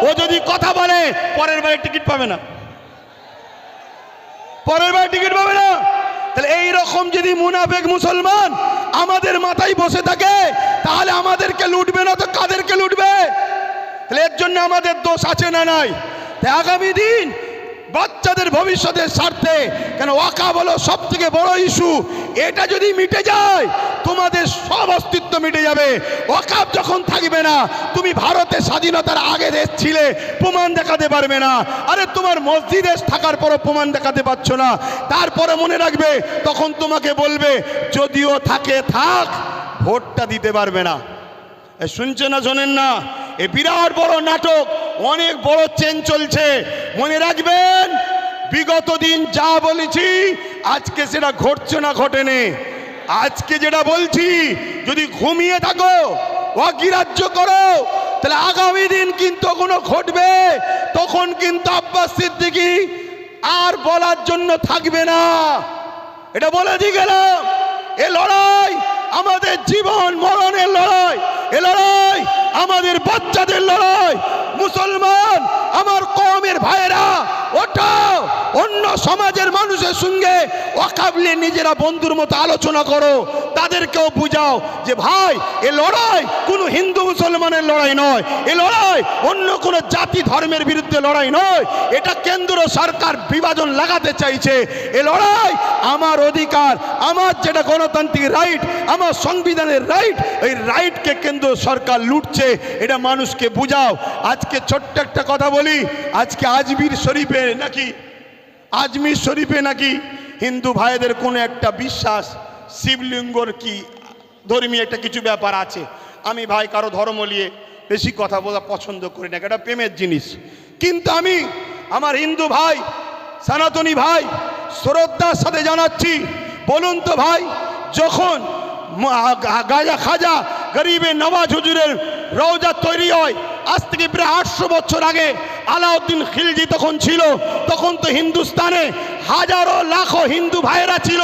ও যদি কথা বলে পরের বারে টিকিট পাবে না, তাহলে এইরকম যদি মুনাফেক মুসলমান আমাদের মাথায় বসে থাকে, তাহলে আমাদেরকে লুটবে না তো কাদেরকে লুটবে? তাহলে এর জন্য আমাদের দোষ আছে না নাই? তাই আগামী দিন বাচ্চাদের ভবিষ্যতের স্বার্থে, কেন ওয়াকফ হলো সব থেকে বড় ইস্যু, এটা যদি মিটে যায় তোমাদের সব অস্তিত্ব মিটে যাবে। ওয়াকফ যখন থাকবে না, তুমি ভারতের স্বাধীনতার আগে দেশ ছিলে, প্রমাণ দেখাতে পারবে না। আরে তোমার মসজিদে থাকার পরও প্রমাণ দেখাতে পারছো না। তারপরে মনে রাখবে, তখন তোমাকে বলবে যদিও থাকে থাক, ভোটটা দিতে পারবে না। শুনছে না শোনেন না? এ বিরাট বড় নাটক, অনেক বড় চেঞ্জ চলছে। মনে রাখবেন, বিগত দিন যা বলেছি আজকে সেটা ঘটছে না ঘটেনি। আজকে যেটা বলছি, যদি ঘুমিয়ে থাকো, অগ্রাহ্য করো, তাহলে আগামী দিন কিন্তু কোনো ঘটবে। তখন কিন্তু আব্বাস সিদ্দিকী আর বলার জন্য থাকবে না। এটা বলে দিয়ে গেলাম। এ লড়াই আমাদের জীবন মরণের লড়াই, এ লড়াই আমাদের বাচ্চাদের লড়াই। মুসলমান আমার কওমের ভাইরা, ওঠাও, অন্য সমাজের মানুষের সঙ্গে ওয়াকাবলে নিজেরা বন্ধুর মতো আলোচনা করো, তাদেরকেও বুঝাও যে ভাই এ লড়াই কোনো হিন্দু মুসলমানের লড়াই নয়, এ লড়াই অন্য কোনো জাতি ধর্মের বিরুদ্ধে লড়াই নয়, এটা কেন্দ্র সরকার বিভাজন লাগাতে চাইছে। এ লড়াই আমার অধিকার, আমার যেটা গণতান্ত্রিক রাইট, আমার সংবিধানের রাইট, এই রাইটকে কেন্দ্র সরকার লুটছে, এটা মানুষকে বুঝাও। আজকে ছোট্ট একটা কথা বলি, আজকে আজমির শরীফে নাকি হিন্দু ভাইদের কোনো একটা বিশ্বাস, শিবলিঙ্গর কি ধর্মীয় একটা কিছু ব্যাপার আছে। আমি ভাই কারো ধর্ম নিয়ে বেশি কথা বলা পছন্দ করি না, এটা প্রেমের জিনিস। কিন্তু আমি আমার হিন্দু ভাই, সনাতনী ভাই শ্রদ্ধার সাথে জানাচ্ছি, বলুন তো ভাই, যখন খাজা গরিবে নওয়াজ হুজুরের রওজা তৈরি হয়, আজ থেকে প্রায় 800 বছর আগে আলাউদ্দিন খিলজি তখন ছিল, তখন তো হিন্দুস্তানে হাজারো লাখো হিন্দু ভাইয়েরা ছিল,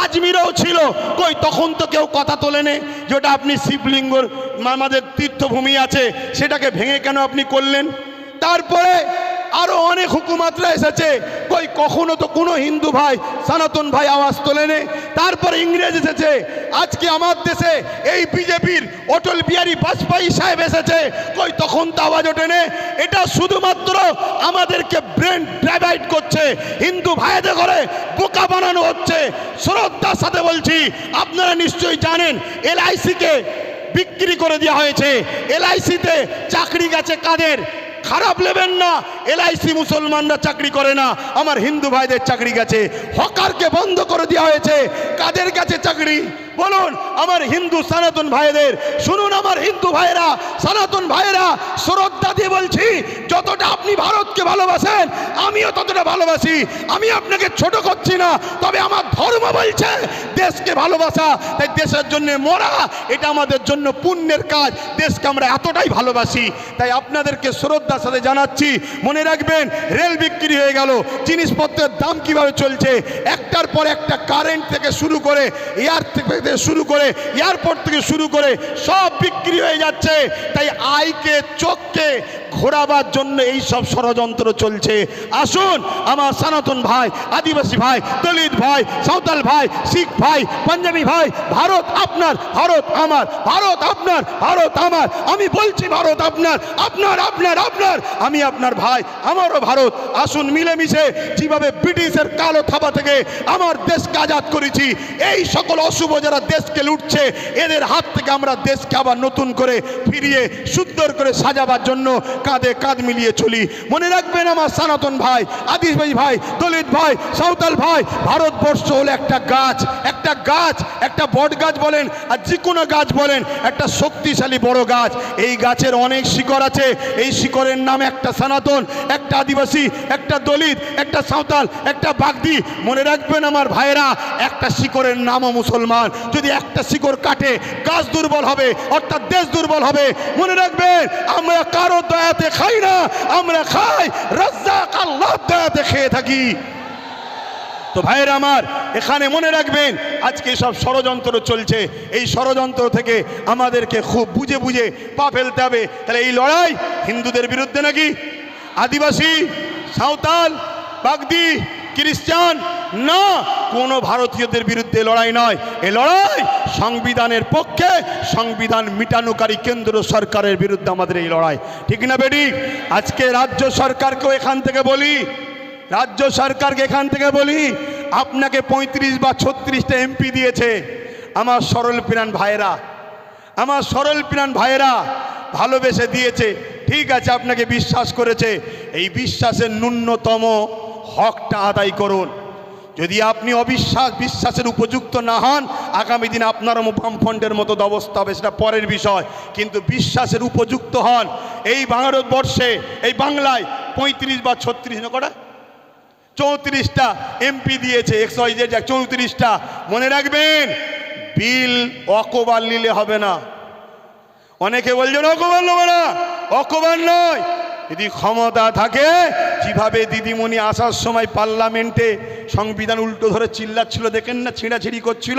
আজমিরেও ছিল, কই তখন তো কেউ কথা তোলেনি যেটা আপনি শিবলিঙ্গর আমাদের তীর্থভূমি আছে সেটাকে ভেঙে কেন আপনি করলেন? তারপরে আরো অনেক হুকুমাতরা এসেছে, কই কখনো তো কোনো হিন্দু ভাই সনাতন ভাই আওয়াজ তোলেনি। তারপরে ইংরেজ এসেছে, আজকে আমার দেশে এই বিজেপির অটল বিহারী বাজপেয়ী সাহেব এসেছে, কই তখন তো আওয়াজ ওঠেনি। এটা শুধুমাত্র আমাদেরকে ব্রেন ডাইভার্ট করছে, হিন্দু ভাইদের করে বোকা বানানো হচ্ছে। শ্রদ্ধার সাথে বলছি, আপনারা নিশ্চয়ই জানেন LIC-কে বিক্রি করে দেওয়া হয়েছে। LIC-তে চাকরি গেছে কাদের? খারাপ নেবেন না, LIC মুসলমানরা চাকরি করে না, আমার হিন্দু ভাইদের চাকরি গেছে। হকারকে বন্ধ করে দেওয়া হয়েছে, কাদের কাছে চাকরি বলুন? আমার হিন্দু সনাতন ভাইদের। শুনুন আমার হিন্দু ভাইরা, সনাতন ভাইরা, শ্রদ্ধা দিয়ে বলছি, যতটা আপনি ভারতকে ভালোবাসেন আমিও ততটা ভালোবাসি। আমি আপনাকে ছোট করছি না, তবে আমার ধর্ম বলছে দেশকে ভালোবাসা, তাই দেশের জন্য মরা এটা আমাদের জন্য পুণ্যের কাজ। দেশকে আমরা এতটাই ভালোবাসি, তাই আপনাদেরকে শ্রদ্ধার সাথে জানাচ্ছি, মনে রাখবেন রেল বিক্রি হয়ে গেল, জিনিসপত্রের দাম কিভাবে চলছে, একটার পর একটা, কারেন্ট থেকে শুরু করে এয়ারপোর্ট থেকে শুরু করে সব বিক্রি হয়ে যাচ্ছে। তাই আইকে চোখকে ঘোরাবার জন্য এই সব ষড়যন্ত্র চলছে। আসুন আমার সনাতন ভাই, আদিবাসী ভাই, দলিত ভাই, সাঁওতাল ভাই, শিখ ভাই, পাঞ্জাবি ভাই, ভারত আপনার, ভারত আমার, ভারত আপনার, ভারত আমার। আমি বলছি ভারত আপনার, আপনার আপনার আপনার, আমি আপনার ভাই, আমারও ভারত। আসুন মিলেমিশে যেভাবে ব্রিটিশের কালো থাবা থেকে আমার দেশকে আজাদ করেছি, এই সকল অশুভ যারা দেশকে লুটছে এদের হাত থেকে আমরা দেশকে আবার নতুন করে ফিরিয়ে সুন্দর করে সাজাবার জন্য কাঁধে কাঁধ মিলিয়ে চলি। মনে রাখবেন আমার সনাতন ভাই, আদিবাসী ভাই, দলিত ভাই, সাঁওতাল ভাই, ভারতবর্ষ হলো একটা গাছ, একটা গাছ, একটা বট গাছ বলেন আর যে কোনো গাছ বলেন, একটা শক্তিশালী বড় গাছ। এই গাছের অনেক শিকড় আছে, এই শিকড়ের নাম একটা সনাতন, একটা আদিবাসী, একটা দলিত, একটা সাঁওতাল, একটা বাগদি। মনে রাখবেন আমার ভাইরা, একটা শিকড়ের নামও মুসলমান। যদি একটা শিকড় কাটে গাছ দুর্বল হবে, অর্থাৎ দেশ দুর্বল হবে। মনে রাখবেন আমরা কারো দয়াতে খাই না, আমরা খাই রাজ্জাক আল্লাহর দয়াতে খেয়ে থাকি। তো ভাইরা আমার, এখানে মনে রাখবেন আজকে সব ষড়যন্ত্র চলছে, এই ষড়যন্ত্র থেকে আমাদেরকে খুব বুঝে বুঝে পা ফেলতে হবে। তাহলে এই লড়াই হিন্দুদের বিরুদ্ধে নাকি আদিবাসী, সাঁওতাল, বাগদি, খ্রিস্টান না, কোনো ভারতীয়দের বিরুদ্ধে লড়াই নয়। এ লড়াই সংবিধানের পক্ষে, সংবিধান মিটানোকারী কেন্দ্র সরকারের বিরুদ্ধে আমাদের এই লড়াই, ঠিক না বেটি? আজকে রাজ্য সরকারকেও এখান থেকে বলি, রাজ্য সরকারকে এখান থেকে বলি, আপনাকে 35 বা 36টা MP দিয়েছে আমার সরল প্রাণ ভাইয়েরা, আমার সরল প্রাণ ভাইয়েরা ভালোবেসে দিয়েছে, ঠিক আছে, আপনাকে বিশ্বাস করেছে, এই বিশ্বাসের ন্যূনতম হকটা আদায় করুন। যদি আপনি বিশ্বাসের উপযুক্ত না হন, আগামী দিনে আপনার বামফ্রন্টের মতো অবস্থা হবে, সেটা পরের বিষয়, কিন্তু বিশ্বাসের উপযুক্ত হন। এই ভারতবর্ষে, এই বাংলায় 35 বা 36 না কটা 34টা MP দিয়েছে, 34টা। মনে রাখবেন বিল অকবার নিলে হবে না। অনেকে বলছেন অকবার নেবে না, অকবার নয়, যদি ক্ষমতা থাকে, যেভাবে দিদিমণি আসার সময় পার্লামেন্টে সংবিধান উল্টো ধরে চিল্লাচ্ছিল, দেখেন না, ছিঁড়াছিঁড়ি করছিল,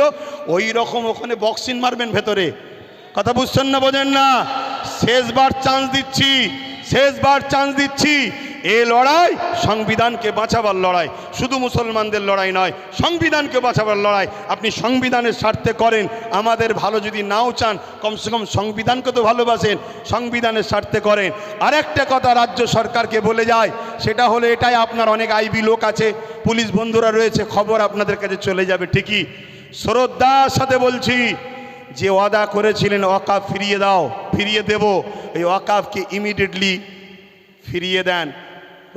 ওই রকম ওখানে বক্সিং মারবেন ভেতরে। কথা বুঝছেন না, বোঝেন না? শেষবার চান্স দিচ্ছি, শেষবার চান্স দিচ্ছি। এই লড়াই সংবিধানকে বাঁচাবার লড়াই, শুধু মুসলমানদের লড়াই নয়, সংবিধানকে বাঁচাবার লড়াই। আপনি সংবিধানের স্বার্থে করেন, আমাদের ভালো যদি নাও চান, কমসে কম সংবিধানকে তো ভালোবাসেন, সংবিধানের স্বার্থে করেন। আরেকটা কথা রাজ্য সরকারকে বলে যায়, সেটা হলো এটাই, আপনার অনেক আইবি লোক আছে, পুলিশ বন্ধুরা রয়েছে, খবর আপনাদের কাছে চলে যাবে ঠিকই। শ্রদ্ধার সাথে বলছি, যে ওয়াদা করেছিলেন ওয়াকাফ ফিরিয়ে দাও, ফিরিয়ে দেব, এই ওয়াকাফকে ইমিডিয়েটলি ফিরিয়ে দেন।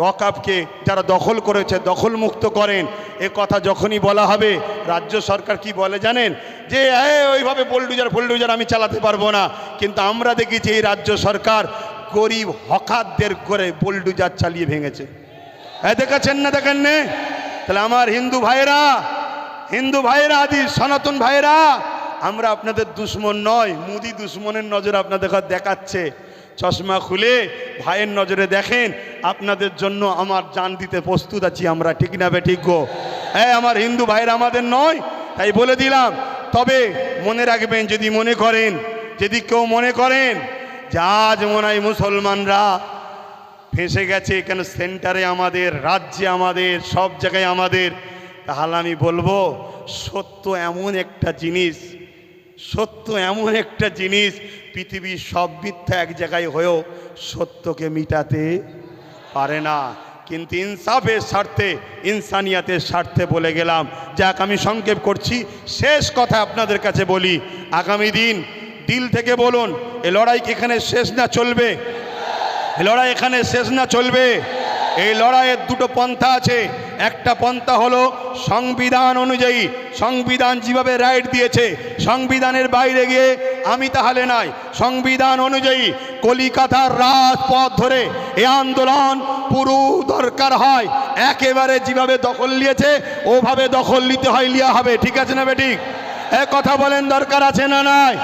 ওয়াকাফকে যারা দখল করেছে দখল মুক্ত করেন। এ কথা যখনই বলা হবে, রাজ্য সরকার কি বলে জানেন? যে ওইভাবে বোলডুজার আমি চালাতে পারবো না। কিন্তু আমরা দেখেছি এই রাজ্য সরকার গরিব হকারদের করে বোলডুজার চালিয়ে ভেঙেছে। দেখেছেন না, দেখেন না? তাহলে আমার হিন্দু ভাইয়েরা আদি সনাতন ভাইয়েরা, আমরা আপনাদের দুশ্মন নয়, মুদি দুশ্মনের নজর আপনাদের দেখাচ্ছে। চশমা খুলে ভাইয়ের নজরে দেখেন, আপনাদের জন্য আমার জান দিতে প্রস্তুত আছি আমরা, ঠিক না বে ঠিক গো? হ্যাঁ, আমার হিন্দু ভাইয়েরা আমাদের নয়, তাই বলে দিলাম। তবে মনে রাখবেন, যদি কেউ মনে করেন যে আজ মনে হয় মুসলমানরা ফেঁসে গেছে, এখানে সেন্টারে আমাদের, রাজ্যে আমাদের, সব জায়গায় আমাদের, তাহলে আমি বলবো সত্য এমন একটা জিনিস, পৃথিবীর সব মিথ্যা এক জায়গায় হয়েও সত্যকে মিটাতে পারে না। কিন্তু ইনসাফের স্বার্থে, ইনসানিয়াতের স্বার্থে বলে গেলাম। যাক, আমি সংক্ষেপ করছি, শেষ কথা আপনাদের কাছে বলি, আগামী দিল থেকে বলুন, এ লড়াই কি এখানে শেষ না চলবে? এই লড়াইয়ের দুটো পন্থা আছে। একটা পন্থা হলো সংবিধান অনুযায়ী, সংবিধান যেভাবে রাইট দিয়েছে, সংবিধানের বাইরে গিয়ে আমি তাহলে নাই, সংবিধান অনুযায়ী কলিকাতার রাজপথ ধরে এই আন্দোলন পুরো দরকার হয়, একেবারে যেভাবে দখল নিয়েছে ওভাবে দখল নিতে হয়, লিয়া হবে। ঠিক আছে না বেঠিক? কথা বলেন, দরকার আছে না নাই?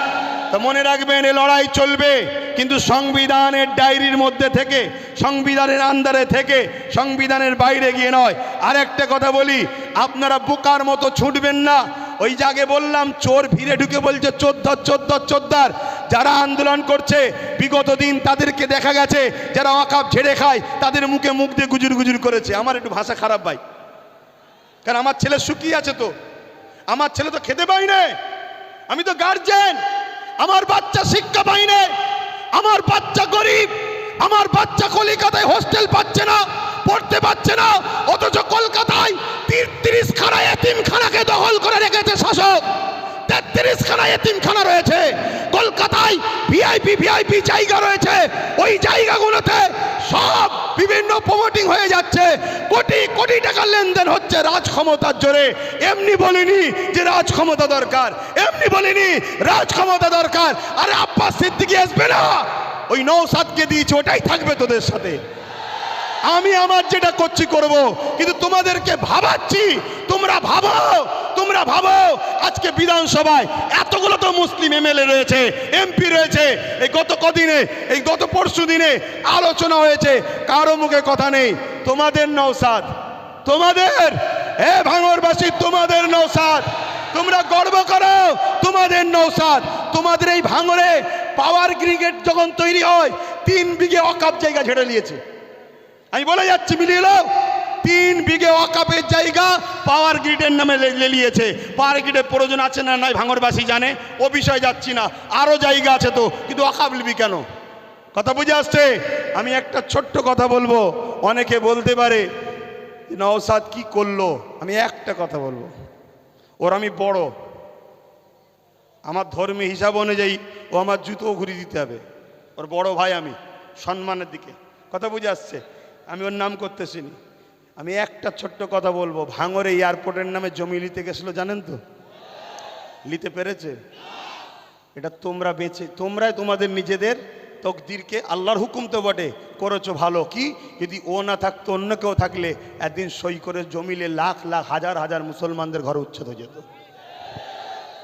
তো মনে রাখবেন, এ লড়াই চলবে, কিন্তু সংবিধানের ডায়েরির মধ্যে থেকে, সংবিধানের আন্ডারে থেকে, সংবিধানের বাইরে গিয়ে নয়। আর একটা কথা বলি, আপনারা বোকার মতো ছুটবেন না। ওই জায়গায় বললাম, চোর ভিড়ে ঢুকে বলছে চোদ্দার। যারা আন্দোলন করছে বিগত দিন তাদেরকে দেখা গেছে, যারা ওয়াকাফ ঝেড়ে খায় তাদের মুখে মুখ দিয়ে গুজুর করেছে। আমার একটু ভাষা খারাপ ভাই, কারণ আমার ছেলে শুকিয়ে আছে, তো আমার ছেলে তো খেতে পাই না, আমি তো গার্জেন, আমার বাচ্চা শিক্ষা পাই না, আমার বাচ্চা গরিব, আমার বাচ্চা কলকাতায় হোস্টেল পাচ্ছে না, পড়তে পাচ্ছে না, অথচ কলকাতায় 33 খানা এতিমখানাকে দখল করে রেখেছে শাসক। 33 খানা এতিমখানা রয়েছে কলকাতায়, ভিআইপি জায়গা রয়েছে, ওই জায়গাগুলোতে সব বিভিন্ন প্রমোটিং হয়ে যাচ্ছে, কোটি টাকার লেনদেন হচ্ছে রাজ ক্ষমতার জোরে। এমনি বলিনি যে রাজ ক্ষমতা দরকার, আরে আব্বাস সিদ্দিকী আসবে না, ওই নওশাদকে দিয়েছে, ওটাই থাকবে তোদের সাথে। আমি আমার যেটা করছি করব, কিন্তু তোমাদেরকে ভাবাচ্ছি, তোমরা ভাবো আজকে বিধানসভায় এতগুলো তো মুসলিম এমএলএ রয়েছে, এমপি রয়েছে, এই গত পরশু দিনে আলোচনা হয়েছে, কারো মুখে কথা নেই। তোমাদের নওশাদ, ভাঙড়বাসী, তোমাদের নওশাদ, তোমরা গর্ব করো, তোমাদের নওশাদ। তোমাদের এই ভাঙড়ে পাওয়ার গ্রিগেড যখন তৈরি হয়, 3 বিঘে ওয়াকাফ জায়গা ঝেড়ে নিয়েছে। আমি বলে যাচ্ছি, মিলিয়ে নাও, 3 বিঘে ওয়াকাফের জায়গা পাওয়ার গ্রিডের নামে নিয়েছে। পাওয়ার গ্রিডের প্রয়োজন আছে না নাই ভাঙড়বাসী জানে, ও বিষয়ে যাচ্ছি না, আরো জায়গা আছে তো, কিন্তু ওয়াকাফ নিবি কেন? কথা বুঝে আসছে? আমি একটা ছোট্ট কথা বলবো, অনেকে বলতে পারে নওশাদ কি করলো, আমি একটা কথা বলবো, ওর আমি বড়, আমার ধর্মীয় হিসাব অনুযায়ী ও আমার জুতো ঘুরিয়ে দিতে হবে, ওর বড় ভাই আমি, সম্মানের দিকে। কথা বুঝে আসছে? আমি ওর নাম করতেছি না। আমি একটা ছোট্ট কথা বলবো, ভাঙড়ে এয়ারপোর্টের নামে জমি নিতে গেছিলো, জানেন তো? নিতে পেরেছে? এটা তোমরাই তোমাদের নিজেদের তকদিরকে, আল্লাহর হুকুম তো বটে, করেছো ভালো। কি যদি ও না থাকতো, অন্য কেউ থাকলে একদিন সই করে জমিলে লাখ হাজার মুসলমানদের ঘরে উচ্ছেদ হয়ে যেত।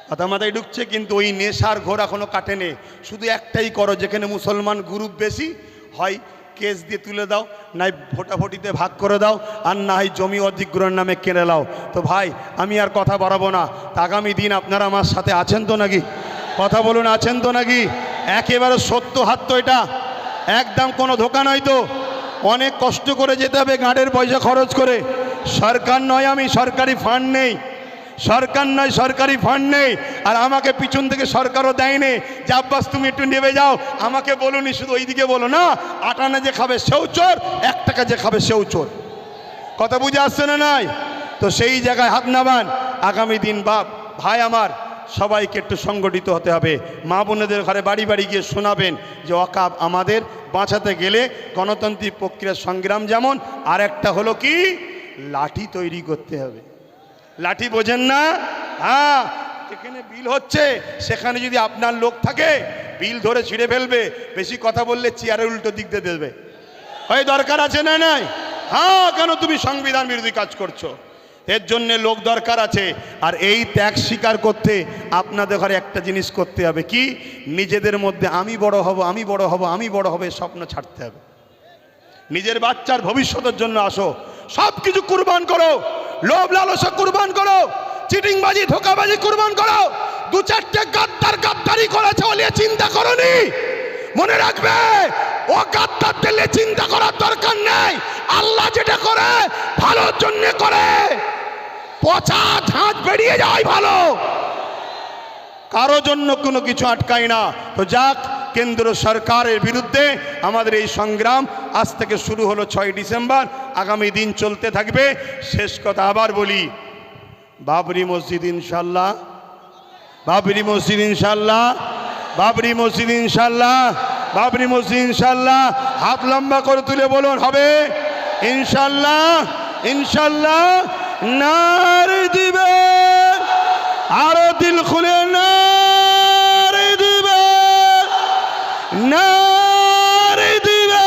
কথা মাথায় ঢুকছে? কিন্তু ওই নেশার ঘোর এখনো কাটেনি। শুধু একটাই করো, যেখানে মুসলমান গ্রুপ বেশি হয়, কেস দিয়ে তুলে দাও, নাই ভোটাভুটিতে ভাগ করে দাও, আর না হয় জমি অধিগ্রহণ নামে কেড়ে নাও। তো ভাই আমি আর কথা বাড়াবো না। তা আগামী দিন আপনারা আমার সাথে আছেন তো নাকি? কথা বলুন, আছেন তো নাকি? একেবারে সত্য হাত তো এটা, একদম কোনো ধোকা নয় তো। অনেক কষ্ট করে যেতে হবে, গাঁটের পয়সা খরচ করে। সরকার নয়, আমি সরকারি ফান্ড নেই, সরকার নয় সরকারি ফান্ড নেই। আর আমাকে পিছন থেকে সরকারও দেয়নি যে আব্বাস তুমি একটু নেমে যাও। আমাকে বলুনি, শুধু ওইদিকে বলো না, আটানা যে খাবে সেও চোর, 1 টাকা যে খাবে সেও চোর। কথা বুঝে আসছে না নাই? তো সেই জায়গায় হাত নামান। আগামী দিন ভাই আমার সবাইকে একটু সংগঠিত হতে হবে। মা বোনেদের ঘরে বাড়ি বাড়ি গিয়ে শোনাবেন যে ওয়াকফ আমাদের বাঁচাতে গেলে গণতান্ত্রিক প্রক্রিয়ার সংগ্রাম যেমন, আর একটা হলো কি, লাঠি তৈরি করতে হবে। লাঠি বোঝেন না? হ্যাঁ, যেখানে বিল হচ্ছে সেখানে যদি আপনার লোক থাকে, বিল ধরে ছিঁড়ে ফেলবে। বেশি কথা বললে চেয়ারের উল্টো দিক দিয়ে দেবে। হয় দরকার আছে না নাই? হ্যাঁ, কেন তুমি সংবিধান বিরোধী কাজ করছো? এর জন্যে লোক দরকার আছে। আর এই ত্যাগ স্বীকার করতে আপনাদের ঘরে একটা জিনিস করতে হবে কি, নিজেদের মধ্যে আমি বড় হব, আমি বড় হব, আমি বড় হবে স্বপ্ন ছাড়তে হবে। নিজের বাচ্চার ভবিষ্যতের জন্য আসো, সব কিছু কুরবান করো, লোভ লালসা কুরবান করো, চিটিংবাজি ধোকাবাজি কুরবান করো। 2-4টে গাদ্দারি করেছে বলে চিন্তা করনি। মনে রাখবে, ও গাদ্দারদের চিন্তা করার দরকার নেই। আল্লাহ যেটা করে ভালোর জন্য করে, পচা ঝাঁজ বেরিয়ে যায় ভালো, কারো জন্য কোনো কিছু আটকায় না। তো যাক, কেন্দ্র সরকারের বিরুদ্ধে আমাদের এই সংগ্রাম আজ থেকে শুরু হলো 6 ডিসেম্বর, আগামী দিন চলতে থাকবে। শেষ কথা আবার বলি, বাবরি মসজিদ ইনশাল্লাহ, বাবরি মসজিদ ইনশাল্লাহ, বাবরি মসজিদ ইনশাল্লাহ, বাবরি মসজিদ ইনশাল্লাহ। হাত লম্বা করে তুলে বলুন, হবে ইনশাল্লাহ, ইনশাল্লাহ। নারে দিবে, আরো দিল খুলে নারে দিবে, নারে দিবে।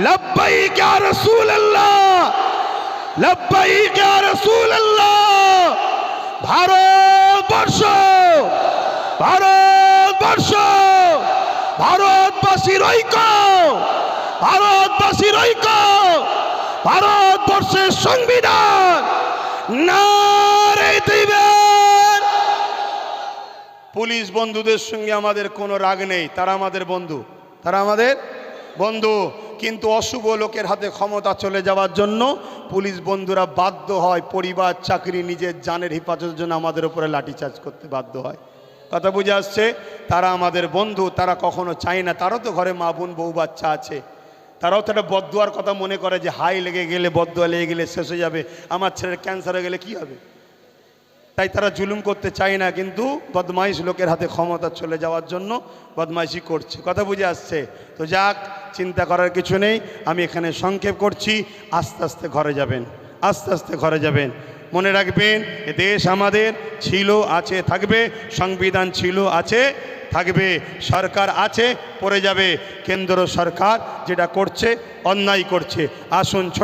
লব্বাইক ইয়া রাসূলুল্লাহ, লব্বাইক ইয়া রাসূলুল্লাহ। ভারতবর্ষ, ভারতবর্ষ, ভারতবাসীর ঐক্য, ভারতবাসীর ঐক্য, ভারতবর্ষের সংবিধান নারে দিবেন। পুলিশ বন্ধুদের সঙ্গে আমাদের কোনো রাগ নেই, তারা আমাদের বন্ধু, তারা আমাদের বন্ধু। কিন্তু অশুভ লোকের হাতে ক্ষমতা চলে যাওয়ার জন্য পুলিশ বন্ধুরা বাধ্য হয় পরিবার, চাকরি, নিজের জানের হেফাজতের জন্য আমাদের উপরে লাঠিচার্জ করতে বাধ্য হয়। কথা বুঝে আসছে? তারা আমাদের বন্ধু, তারা কখনো চায় না, তারও তো ঘরে মা বোন বউ বাচ্চা আছে, তারাও তো একটা বদদুয়ার কথা মনে করে যে হাই লেগে গেলে, বদদুয়া লেগে গেলে শেষ হয়ে যাবে, আমার ছেলের ক্যান্সার হয়ে গেলে কি হবে। তাই তারা জুলুম করতে চায় না, কিন্তু বদমাইশ লোকের হাতে ক্ষমতা চলে যাওয়ার জন্য বদমাইশি করছে। কথা বুঝে আসছে? তো যাক, চিন্তা করার কিছু নেই। আমি এখানে সংক্ষেপ করছি, আস্তে আস্তে ঘরে যাবেন, আস্তে আস্তে ঘরে যাবেন। মনে রাখবেন, এ দেশ আমাদের ছিল, আছে, থাকবে। সংবিধান ছিল, আছে, থাকবে। সরকার আছে, পড়ে যাবে। কেন্দ্র সরকার যেটা করছে অন্যায় করছে। আসুন ছোট